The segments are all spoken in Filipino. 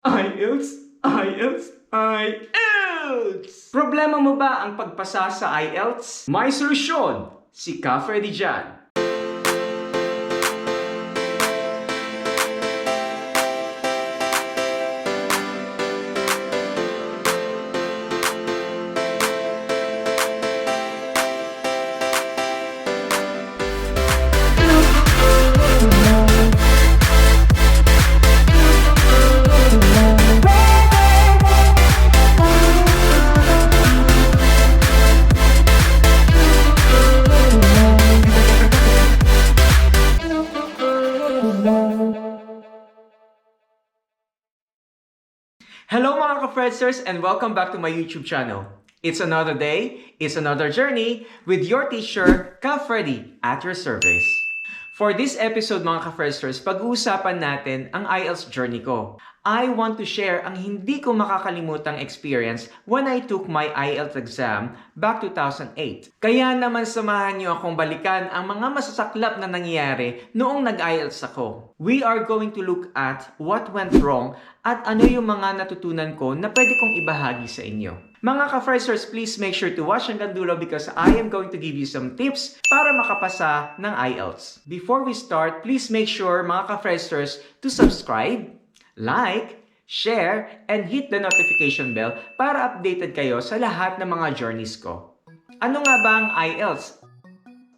IELTS, IELTS, IELTS! Problema mo ba ang pagpasa sa IELTS? May solusyon! Si ka-Freddy dyan! Hello mga ka-FREDsterz and welcome back to my YouTube channel. It's another day, it's another journey with your teacher, ka-Freddy, at your service. For this episode mga ka-FREDsterz, pag-uusapan natin ang IELTS journey ko. I want to share ang hindi ko makakalimutang experience when I took my IELTS exam back 2008. Kaya naman samahan niyo akong balikan ang mga masasaklap na nangyayari noong nag-IELTS ako. We are going to look at what went wrong at ano yung mga natutunan ko na pwede kong ibahagi sa inyo. Mga ka-FREDsterz, please make sure to watch hanggang dulo because I am going to give you some tips para makapasa ng IELTS. Before we start, please make sure mga ka-FREDsterz to subscribe, like, share, and hit the notification bell para updated kayo sa lahat ng mga journeys ko. Ano nga ba ang IELTS?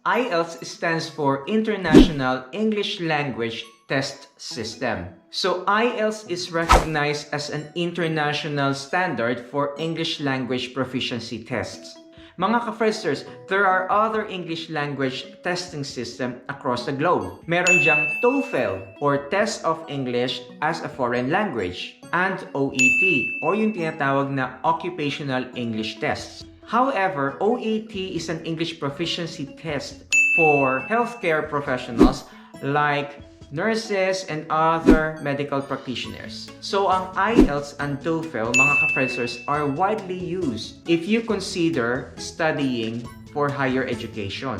IELTS stands for International English Language Test System. So IELTS is recognized as an international standard for English language proficiency tests. Mga ka-FREDsterz, there are other English language testing system across the globe. Meron diyang TOEFL or Test of English as a Foreign Language and OET o yung tinatawag na Occupational English Tests. However, OET is an English proficiency test for healthcare professionals like nurses and other medical practitioners. So ang IELTS and TOEFL, mga ka-FREDsterz, are widely used if you consider studying for higher education.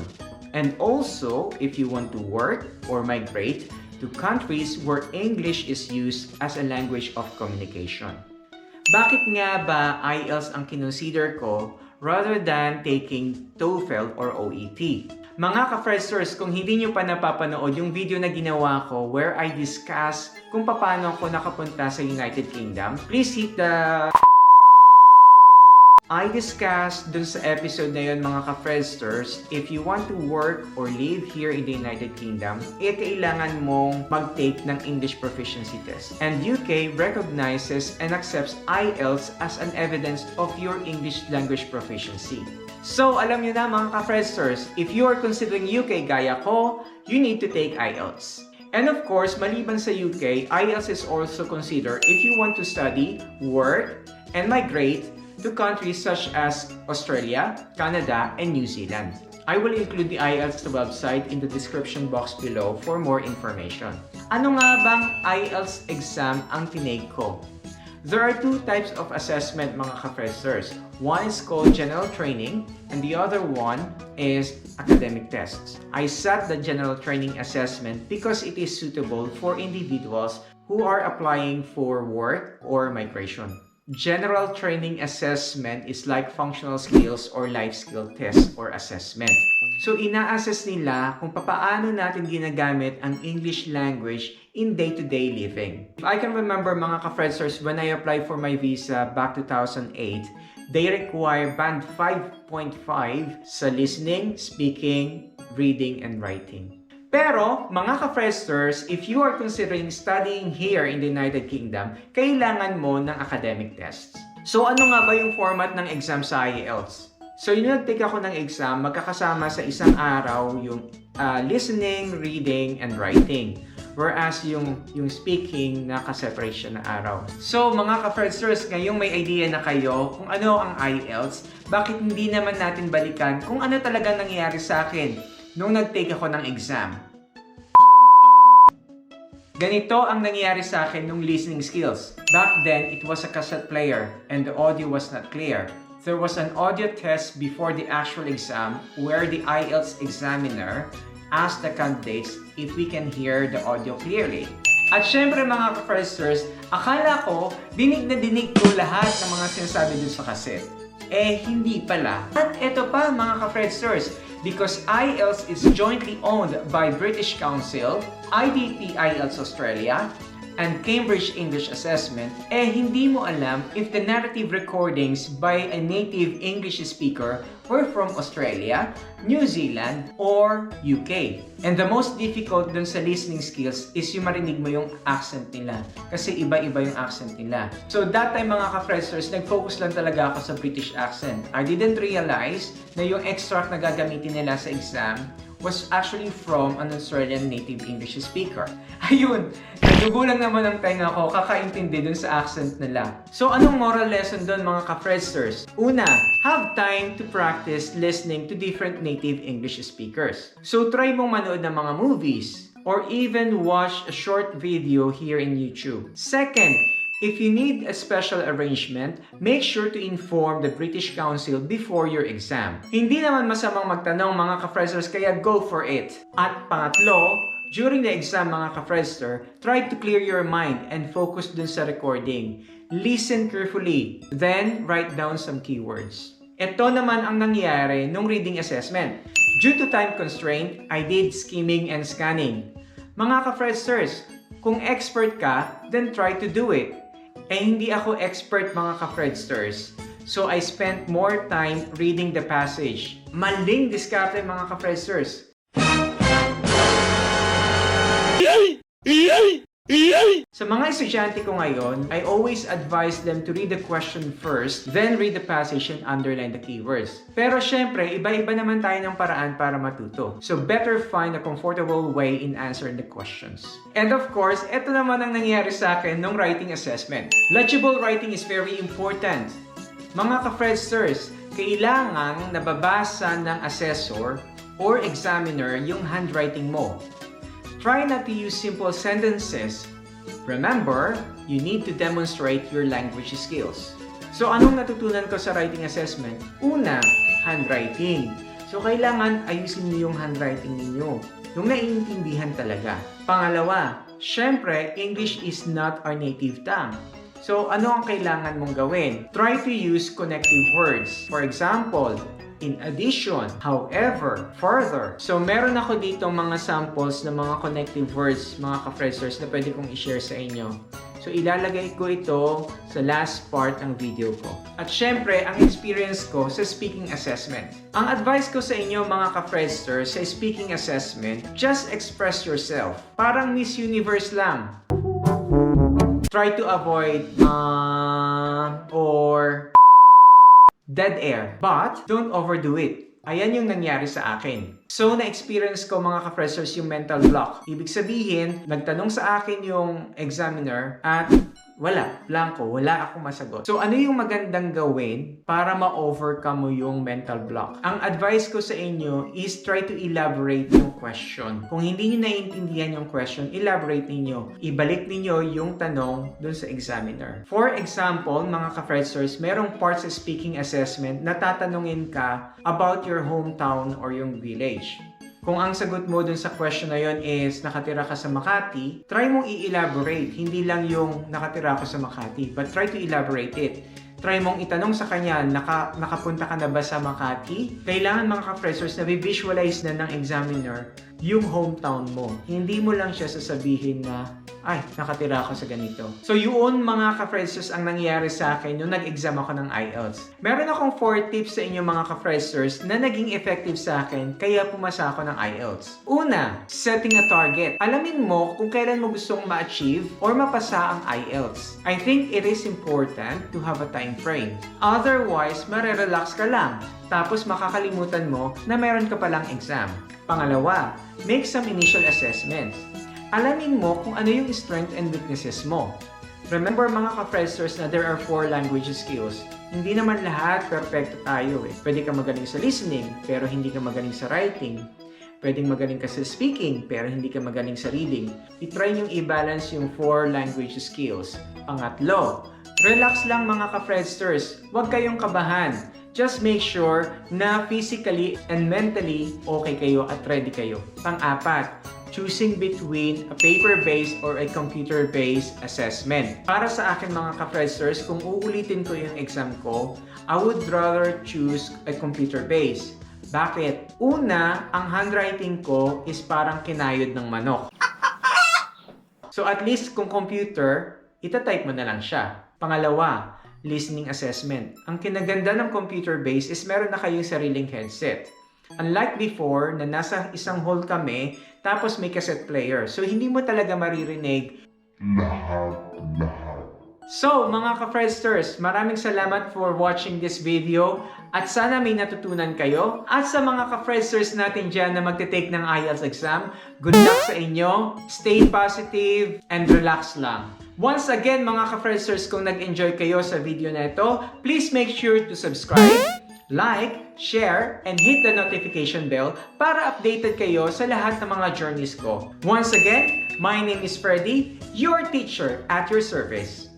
And also, if you want to work or migrate to countries where English is used as a language of communication. Bakit nga ba IELTS ang kinonsider ko rather than taking TOEFL or OET? Mga ka-FREDsterz, kung hindi nyo pa napapanood yung video na ginawa ko where I discuss kung paano ako nakapunta sa United Kingdom, please hit the... I discussed dun sa episode na yun mga ka-FREDsterz, if you want to work or live here in the United Kingdom, kailangan mong mag-take ng English Proficiency Test. And UK recognizes and accepts IELTS as an evidence of your English language proficiency. So, alam nyo na mga ka-FREDsterz, if you are considering UK gaya ko, you need to take IELTS. And of course, maliban sa UK, IELTS is also considered if you want to study, work, and migrate to countries such as Australia, Canada, and New Zealand. I will include the IELTS website in the description box below for more information. Ano nga bang IELTS exam ang tinake ko? There are two types of assessment mga ka-FREDsterz. One is called general training and the other one is academic tests. I sat the general training assessment because it is suitable for individuals who are applying for work or migration. General training assessment is like functional skills or life skill test or assessment. So ina-assess nila kung paano natin ginagamit ang English language in day-to-day living. If I can remember mga ka-FREDsterz, when I applied for my visa back 2008, they require band 5.5 sa listening, speaking, reading, and writing. Pero, mga ka-FREDsterz, if you are considering studying here in the United Kingdom, kailangan mo ng academic tests. So, ano nga ba yung format ng exam sa IELTS? So, yung nag-take ako ng exam, magkakasama sa isang araw yung listening, reading, and writing. Whereas yung speaking, naka-separate siya na araw. So, mga ka-FREDsterz, ngayong may idea na kayo kung ano ang IELTS, bakit hindi naman natin balikan kung ano talaga nangyayari sa akin nung nag-take ako ng exam. Ganito ang nangyayari sa akin nung listening skills. Back then, it was a cassette player and the audio was not clear. There was an audio test before the actual exam where the IELTS examiner asked the candidates if we can hear the audio clearly. At syempre mga ka-FREDsterz, akala ko dinig na dinig ko lahat ng mga sinasabi dun sa cassette. Eh, hindi pala. At eto pa mga ka-FREDsterz, because IELTS is jointly owned by British Council, IDP IELTS Australia, and Cambridge English Assessment, eh hindi mo alam if the narrative recordings by a native English speaker were from Australia, New Zealand, or UK. And the most difficult dun sa listening skills is yung marinig mo yung accent nila. Kasi iba-iba yung accent nila. So that time mga ka-FREDsterz, nag-focus lang talaga ako sa British accent. I didn't realize na yung extract na gagamitin nila sa exam was actually from an Australian native English speaker. Ayun, nagugulang naman ang tenga ko kakaintindi dun sa accent nila. So anong moral lesson dun mga ka-FREDsterz? Una, have time to practice listening to different native English speakers. So try mong manood ng mga movies or even watch a short video here in YouTube. Second, if you need a special arrangement, make sure to inform the British Council before your exam. Hindi naman masamang magtanong mga ka-FREDsterz, kaya go for it. At pangatlo, during the exam mga ka-FREDsterz, try to clear your mind and focus dun sa recording. Listen carefully, then write down some keywords. Ito naman ang nangyari nung reading assessment. Due to time constraint, I did skimming and scanning. Mga ka-FREDsterz, kung expert ka, then try to do it. Eh hindi ako expert mga ka-FREDsterz. So I spent more time reading the passage. Maling diskarte mga ka-FREDsterz. Sa mga estudyante ko ngayon, I always advise them to read the question first, then read the passage and underline the keywords. Pero syempre, iba-iba naman tayo ng paraan para matuto. So better find a comfortable way in answering the questions. And of course, ito naman ang nangyari sa akin nung writing assessment. Legible writing is very important. Mga ka-FREDsterz, kailangan nababasa ng assessor or examiner yung handwriting mo. Try not to use simple sentences. Remember, you need to demonstrate your language skills. So anong natutunan ko sa writing assessment? Una, handwriting. So kailangan ayusin niyo yung handwriting ninyo. Yung naiintindihan talaga. Pangalawa, syempre, English is not our native tongue. So ano ang kailangan mong gawin? Try to use connective words. For example, in addition, however, further. So, meron ako dito mga samples ng mga connective words, mga ka-FREDsterz, na pwede kong i-share sa inyo. So, ilalagay ko ito sa last part ng video ko. At syempre, ang experience ko sa speaking assessment. Ang advice ko sa inyo, mga ka-FREDsterz, sa speaking assessment, just express yourself. Parang Miss Universe lang. Try to avoid or dead air. But, don't overdo it. Ayan yung nangyari sa akin. So, na-experience ko mga ka-FREDsterz yung mental block. Ibig sabihin, nagtanong sa akin yung examiner at wala, blanco, wala akong masagot. So, ano yung magandang gawin para ma-overcome mo yung mental block? Ang advice ko sa inyo is try to elaborate yung question. Kung hindi nyo naiintindihan yung question, elaborate ninyo. Ibalik ninyo yung tanong dun sa examiner. For example, mga ka-FREDsterz, merong parts sa speaking assessment na tatanungin ka about your hometown or yung village. Kung ang sagot mo dun sa question na yon is nakatira ka sa Makati, try mong i-elaborate. Hindi lang yung nakatira ko sa Makati, but try to elaborate it. Try mong itanong sa kanya, nakapunta ka na ba sa Makati? Kailangan mga ka-FREDsterz na visualize na ng examiner yung hometown mo. Hindi mo lang siya sasabihin na, ay, nakatira ako sa ganito. So yun mga ka-FREDsterz ang nangyari sa akin nung nag-exam ako ng IELTS. Meron akong 4 tips sa inyo mga ka-FREDsterz na naging effective sa akin kaya pumasa ako ng IELTS. Una, setting a target. Alamin mo kung kailan mo gustong ma-achieve or mapasa ang IELTS. I think it is important to have a time frame. Otherwise, marerelax ka lang. Tapos makakalimutan mo na meron ka palang exam. Pangalawa, make some initial assessments. Alamin mo kung ano yung strength and weaknesses mo. Remember mga ka-FREDsterz na there are 4 language skills. Hindi naman lahat perfecto tayo eh. Pwede ka magaling sa listening, pero hindi ka magaling sa writing. Pwedeng magaling ka sa speaking, pero hindi ka magaling sa reading. I-try niyong i-balance yung 4 language skills. Pangatlo, relax lang mga ka-FREDsterz. Huwag kayong kabahan. Just make sure na physically and mentally okay kayo at ready kayo. Pang-apat, choosing between a paper-based or a computer-based assessment. Para sa akin mga ka-FREDsterz, kung uulitin ko yung exam ko, I would rather choose a computer-based. Bakit? Una, ang handwriting ko is parang kinayod ng manok. So at least kung computer, itatype mo na lang siya. Pangalawa, listening assessment. Ang kinaganda ng computer-based is meron na kayong sariling headset. Unlike before, na nasa isang hall kami, tapos may cassette player. So hindi mo talaga maririnig lahat. So, mga ka-FREDsterz, maraming salamat for watching this video at sana may natutunan kayo. At sa mga ka-FREDsterz natin dyan na magte-take ng IELTS exam, good luck sa inyo, stay positive, and relax lang. Once again, mga ka-FREDsterz, kung nag-enjoy kayo sa video na ito, please make sure to subscribe, like, share, and hit the notification bell para updated kayo sa lahat ng mga journeys ko. Once again, my name is Freddy, your teacher at your service.